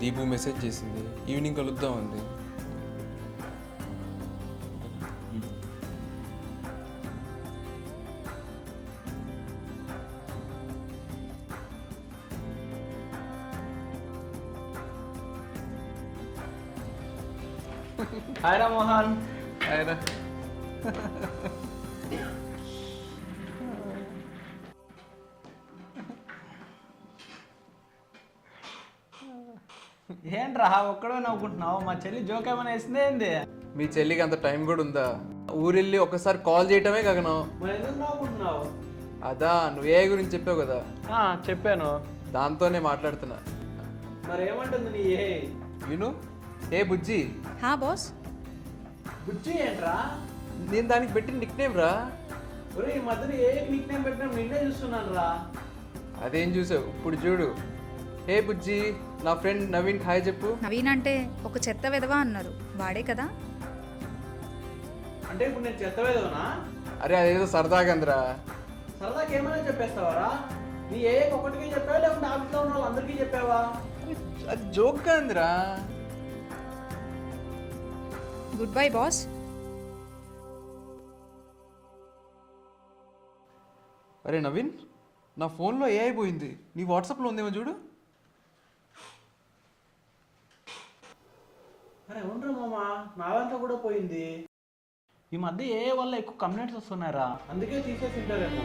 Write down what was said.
Deepu message చేసింది, evening కలుద్దాం అంది. హాయ్ రా మోహన్. ఆయరా ఏంట్రా ఒక్కడే నవ్వుకుంటున్నావు? మా చెల్లి జోక్ ఏమైనా వేసిందే ఏంది? మీ చెల్లికి అంత టైం కూడా ఉందా? ఊరెళ్ళి ఒకసారి కాల్ చేయటమే గగనం. మరి ఎందుకు నవ్వుకుంటున్నావు? అదా నువ్వు ఏ గురించి చెప్పావు కదా, చెప్పాను. దాంతోనే మాట్లాడుతున్నా. మరి ఏమంటుంది నీ ఏ? విను. ఏ బుజ్జి. హా బాస్. బుజ్జి ఏంట్రా? నేను దానికి పెట్టిన నిక్ నేమ్ రా. ఒరే ఈ మధ్యన ఏ నిక్ నేమ్ పెట్టినా నిన్నే చూస్తున్నాను రా. అదేం చూసావు ఇప్పుడు చూడు. ఏ బుజ్జి, నా ఫ్రెండ్ నవీన్ హాయ్ చెప్పు. నవీన్ అంటే ఒక చెత్త విధవా అన్నారు, వాడే కదా? అంటే ఇప్పుడు నేను చెత్త వేదవనా? అరే అదేదో సరదాగందిరా. సరదాకి ఏమైనా చెప్పేస్తావారా? నీ ఏ ఒక్కటికి చెప్పావా లేకుంటే ఆఫీస్లో ఉన్న వాళ్ళందరికీ చెప్పావా? అది జోక్గా అందిరా. Good bye boss. అరే నవీన్, నా ఫోన్లో ఏ అయిపోయింది, నీ వాట్సాప్లో ఉందేమో చూడు. అరే అవునరా మామా, నా దాంట్లో కూడా పోయింది. ఈ మధ్య ఏ వల్ల ఎక్కువ కంప్లైంట్స్ వస్తున్నారా, అందుకే తీసేసి ఉంటారేమో.